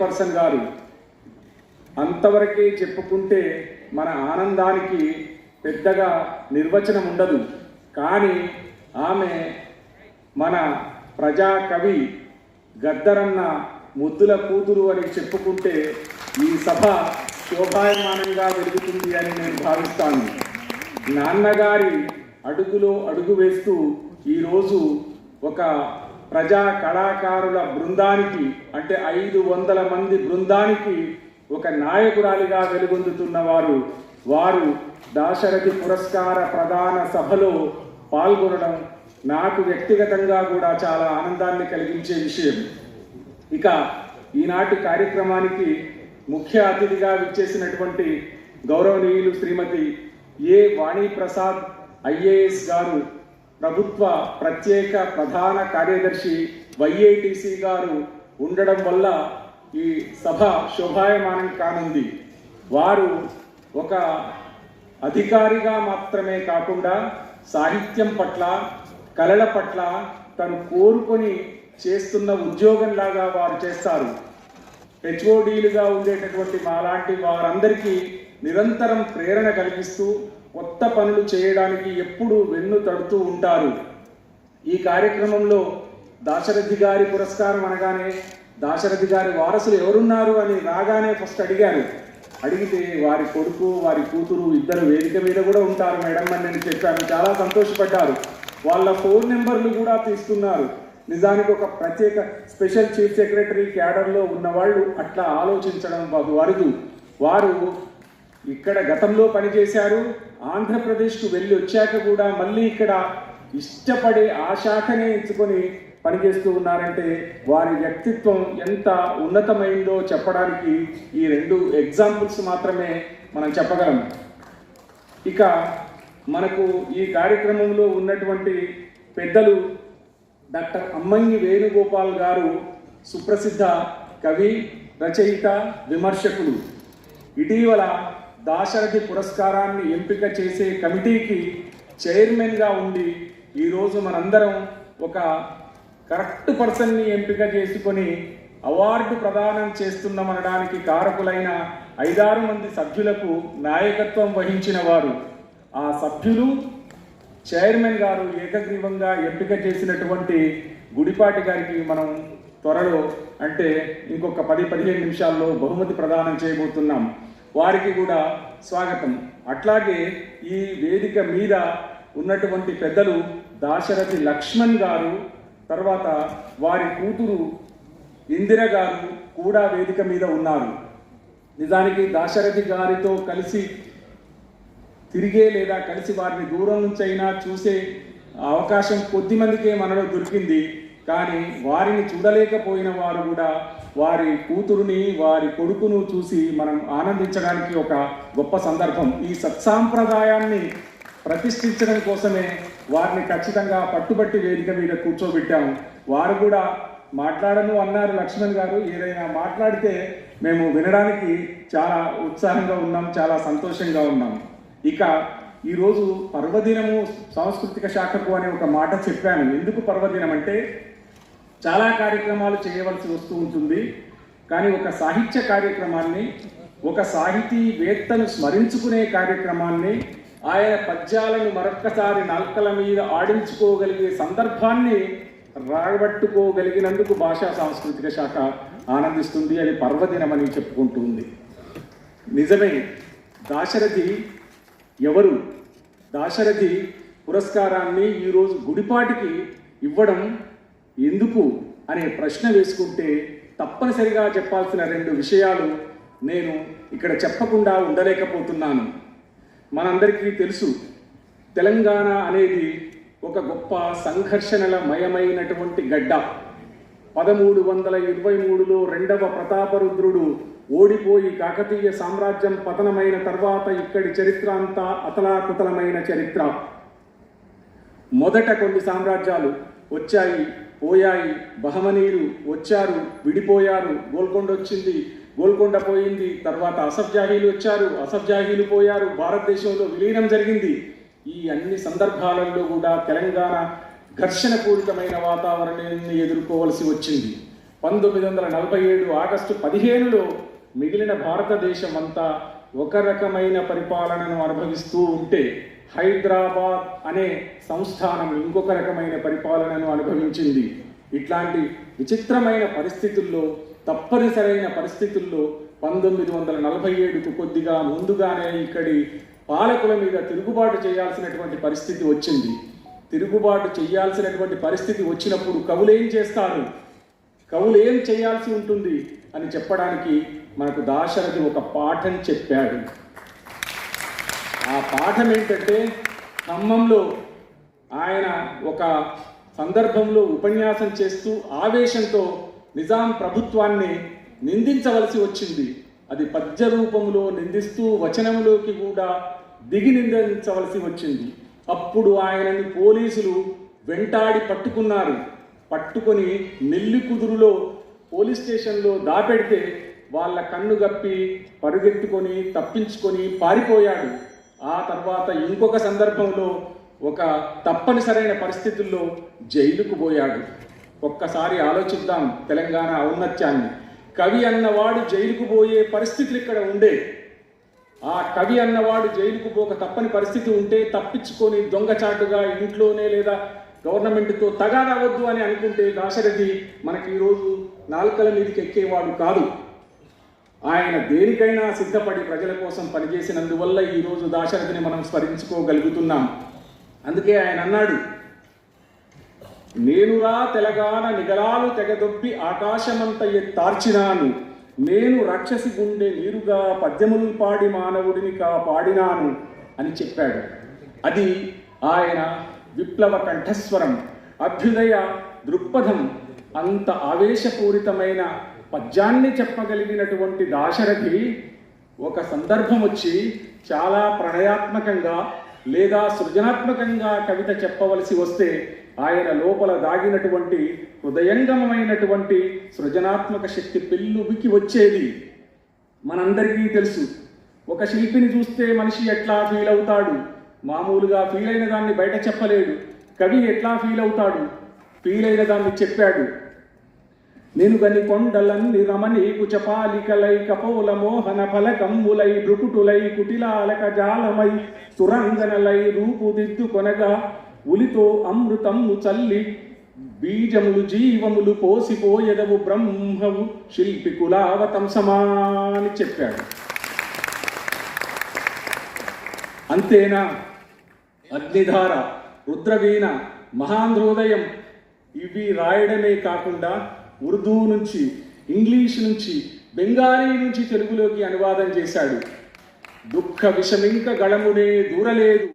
Person గారు అంతవరకే చెప్పుకుంటే మన ఆనందానికి పెద్దగా నిర్వచనం ఉండదు. కానీ ఆమె మన ప్రజాకవి గద్దరన్న ముద్దుల కూతురు అని చెప్పుకుంటే ఈ సభ శోభాయమానంగా వెలుగుతుంది అని నేను భావిస్తాను. నాన్నగారి అడుగులో అడుగు వేస్తూ ఈరోజు ఒక ప్రజా కళాకారుల బృందానికి అంటే 500 మంది బృందానికి ఒక నాయకురాలిగా వెలుగొందుతున్న వారు దాశరథి పురస్కార ప్రదాన సభలో పాల్గొనడం నాకు వ్యక్తిగతంగా కూడా చాలా ఆనందాన్ని కలిగించే విషయం. ఇక ఈనాటి కార్యక్రమానికి ముఖ్య అతిథిగా విచ్చేసినటువంటి గౌరవనీయులు శ్రీమతి ఏ వాణిప్రసాద్ ఐఏఎస్ గారు, ప్రభుత్వ ప్రత్యేక ప్రధాన కార్యదర్శి వైఐటిసి గారు ఉండడం వల్ల ఈ సభ శోభాయమానం కానుంది. వారు ఒక అధికారిగా మాత్రమే కాకుండా సాహిత్యం పట్ల, కళల పట్ల తను కోరుకొని చేస్తున్న ఉద్యోగంలాగా వారు చేస్తారు. హెచ్ఓడీలుగా ఉండేటటువంటి మాలాంటి వారందరికీ నిరంతరం ప్రేరణ కలిగిస్తూ కొత్త పనులు చేయడానికి ఎప్పుడూ వెన్ను తడుతూ ఉంటారు. ఈ కార్యక్రమంలో దాశరథి గారి పురస్కారం అనగానే దాశరథి గారి వారసులు ఎవరున్నారు అని రాగానే ఫస్ట్ అడిగితే వారి కొడుకు, వారి కూతురు ఇద్దరు వేదిక మీద కూడా ఉంటారు మేడం అని నేను చెప్పాను. చాలా సంతోషపడ్డారు. వాళ్ళ ఫోన్ నెంబర్లు కూడా తీసుకున్నారు. నిజానికి ఒక ప్రత్యేక స్పెషల్ చీఫ్ సెక్రటరీ క్యాడర్లో ఉన్నవాళ్ళు అట్లా ఆలోచించడం బహు అరుదు. వారు ఇక్కడ గతంలో పనిచేశారు. ఆంధ్రప్రదేశ్కు వెళ్ళి వచ్చాక కూడా మళ్ళీ ఇక్కడ ఇష్టపడే ఆ శాఖనే ఎంచుకొని పనిచేస్తూ ఉన్నారంటే వారి వ్యక్తిత్వం ఎంత ఉన్నతమైందో చెప్పడానికి ఈ 2 ఎగ్జాంపుల్స్ మాత్రమే మనం చెప్పగలం. ఇక మనకు ఈ కార్యక్రమంలో ఉన్నటువంటి పెద్దలు డాక్టర్ అమ్మంగి వేణుగోపాల్ గారు సుప్రసిద్ధ కవి, రచయిత, విమర్శకులు. ఇటీవల దాశరథి పురస్కారాన్ని ఎంపిక చేసే కమిటీకి చైర్మన్గా ఉండి ఈరోజు మనందరం ఒక కరెక్ట్ పర్సన్ని ఎంపిక చేసుకొని అవార్డు ప్రదానం చేస్తున్నామనడానికి కారకులైన 5-6 మంది సభ్యులకు నాయకత్వం వహించిన వారు. ఆ సభ్యులు, చైర్మన్ గారు ఏకగ్రీవంగా ఎంపిక చేసినటువంటి గుడిపాటి గారికి మనం త్వరలో అంటే ఇంకొక 10-15 నిమిషాల్లో బహుమతి ప్రదానం చేయబోతున్నాం. వారికి కూడా స్వాగతం. అట్లాగే ఈ వేదిక మీద ఉన్నటువంటి పెద్దలు దాశరథి లక్ష్మణ్ గారు, తర్వాత వారి కూతురు ఇందిర గారు కూడా వేదిక మీద ఉన్నారు. నిజానికి దాశరథి గారితో కలిసి తిరిగే లేదా కలిసి వారిని దూరం నుంచి అయినా చూసే అవకాశం కొద్దిమందికే మనలో దొరికింది. కానీ వారిని చూడలేకపోయిన వారు కూడా వారి కూతురుని, వారి కొడుకును చూసి మనం ఆనందించడానికి ఒక గొప్ప సందర్భం. ఈ సత్సాంప్రదాయాన్ని ప్రతిష్ఠించడం కోసమే వారిని ఖచ్చితంగా పట్టుబట్టి వేదిక మీద కూర్చోబెట్టాము. వారు కూడా మాట్లాడను అన్నారు లక్ష్మణ్ గారు. ఏదైనా మాట్లాడితే మేము వినడానికి చాలా ఉత్సాహంగా ఉన్నాం, చాలా సంతోషంగా ఉన్నాం. ఇక ఈరోజు పర్వదినము సాంస్కృతిక శాఖకు అనే ఒక మాట చెప్పాను. ఎందుకు పర్వదినం అంటే చాలా కార్యక్రమాలు చేయవలసి వస్తూ ఉంటుంది. కానీ ఒక సాహిత్య కార్యక్రమాన్ని, ఒక సాహితీవేత్తను స్మరించుకునే కార్యక్రమాన్ని, ఆయన పద్యాలను మరొక్కసారి నాల్కల మీద ఆడించుకోగలిగే సందర్భాన్ని రాబట్టుకోగలిగినందుకు భాషా సాంస్కృతిక శాఖ ఆనందిస్తుంది. అది పర్వదినం అని చెప్పుకుంటుంది. నిజమే. దాశరథి ఎవరు? దాశరథి పురస్కారాన్ని ఈరోజు గుడిపాటికి ఇవ్వడం ఎందుకు అనే ప్రశ్న వేసుకుంటే తప్పనిసరిగా చెప్పాల్సిన 2 విషయాలు నేను ఇక్కడ చెప్పకుండా ఉండలేకపోతున్నాను. మనందరికీ తెలుసు, తెలంగాణ అనేది ఒక గొప్ప సంఘర్షణల మయమైనటువంటి గడ్డ. 1323లో 2వ ప్రతాపరుద్రుడు ఓడిపోయి కాకతీయ సామ్రాజ్యం పతనమైన తర్వాత ఇక్కడి చరిత్ర అంతా అతలాకుతలమైన చరిత్ర. మొదట కొన్ని సామ్రాజ్యాలు వచ్చాయి, పోయాయి. బహమనీలు వచ్చారు, విడిపోయారు. గోల్కొండ వచ్చింది, గోల్కొండ పోయింది. తర్వాత అసఫ్జాహీలు వచ్చారు, అసఫ్జాహీలు పోయారు. భారతదేశంలో విలీనం జరిగింది. ఈ అన్ని సందర్భాలలో కూడా తెలంగాణ ఘర్షణపూరితమైన వాతావరణాన్ని ఎదుర్కోవలసి వచ్చింది. 1947 ఆగస్టు 15లో మిగిలిన భారతదేశం అంతా ఒక రకమైన పరిపాలనను అనుభవిస్తూ ఉంటే హైదరాబాద్ అనే సంస్థానం ఇంకొక రకమైన పరిపాలనను అనుభవించింది. ఇట్లాంటి విచిత్రమైన పరిస్థితుల్లో, తప్పనిసరైన పరిస్థితుల్లో 1947కు కొద్దిగా ముందుగానే ఇక్కడి పాలకుల మీద తిరుగుబాటు చేయాల్సినటువంటి పరిస్థితి వచ్చింది. తిరుగుబాటు చేయాల్సినటువంటి పరిస్థితి వచ్చినప్పుడు కవులు ఏం చేస్తారు, కవులు ఏం చేయాల్సి ఉంటుంది అని చెప్పడానికి మనకు దాశరథి ఒక పాఠం చెప్పాడు. ఆ పాఠం ఏంటంటే, ఖమ్మంలో ఆయన ఒక సందర్భంలో ఉపన్యాసం చేస్తూ ఆవేశంతో నిజాం ప్రభుత్వాన్ని నిందించవలసి వచ్చింది. అది పద్య రూపంలో నిందిస్తూ వచనంలోకి కూడా దిగి నిందించవలసి వచ్చింది. అప్పుడు ఆయనని పోలీసులు వెంటాడి పట్టుకున్నారు. పట్టుకొని నెల్లికుదురులో పోలీస్ స్టేషన్లో దాపెడితే వాళ్ళ కన్ను గప్పి పరుగెత్తుకొని తప్పించుకొని పారిపోయాడు. ఆ తర్వాత ఇంకొక సందర్భంలో ఒక తప్పనిసరైన పరిస్థితుల్లో జైలుకు పోయాడు. ఒక్కసారి ఆలోచిద్దాం తెలంగాణ ఔన్నత్యాన్ని. కవి అన్నవాడు జైలుకు పోయే పరిస్థితులు ఇక్కడ ఉండే. ఆ కవి అన్నవాడు జైలుకు పోక తప్పని పరిస్థితి ఉంటే తప్పించుకొని దొంగచాటుగా ఇంట్లోనే లేదా గవర్నమెంట్తో తగాదవద్దు అని అనుకుంటే దాశరథి మనకి ఈరోజు నాల్కల మీదకి ఎక్కేవాడు కాదు. ఆయన దేనికైనా సిద్ధపడి ప్రజల కోసం పనిచేసినందువల్ల ఈరోజు దాశరథిని మనం స్మరించుకోగలుగుతున్నాం. అందుకే ఆయన అన్నాడు, నేనురా తెలంగాణ నిగలాలు తెగదొప్పి ఆకాశమంత ఎత్తార్చినాను, నేను రాక్షసి గుండె నీరుగా పద్యములు పాడి మానవుడిని కాపాడినాను అని చెప్పాడు. అది ఆయన విప్లవ కంఠస్వరం, అభ్యుదయ దృక్పథం. అంత ఆవేశపూరితమైన పద్యాన్ని చెప్పగలిగినటువంటి దాశరథి ఒక సందర్భం వచ్చి చాలా ప్రణయాత్మకంగా లేదా సృజనాత్మకంగా కవిత చెప్పవలసి వస్తే ఆయన లోపల దాగినటువంటి హృదయంగమమైనటువంటి సృజనాత్మక శక్తి పెళ్ళుబికి వచ్చేది. మనందరికీ తెలుసు, ఒక శిల్పిని చూస్తే మనిషి ఎట్లా ఫీల్ అవుతాడు, మామూలుగా ఫీల్ అయిన దాన్ని బయట చెప్పలేడు. కవి ఎట్లా ఫీల్ అవుతాడు, ఫీల్ అయిన దాన్ని చెప్పాడు. నేను గని కొండలన్ని రమణి కుచపాలికలై కపోల మోహన ఫలకమ్ములై భృకుటులై కుటిలాలక జాలమై సురంగనలై రూపుదిద్దు కొనగా ఉలితో అమృతము చల్లి బీజములు జీవములు పోసిపోయెదవు బ్రహ్మవు శిల్పి కులావతంసమాని చెప్పాడు. అంతేనా? అగ్నిధార, రుద్రవీణ, మహాంధ్రోదయం ఇవి రాయడమే కాకుండా ఉర్దూ నుంచి, ఇంగ్లీష్ నుంచి, బెంగాలీ నుంచి తెలుగులోకి అనువాదం చేశాడు. దుఃఖ విషమింక గళమునే దూరలేదు.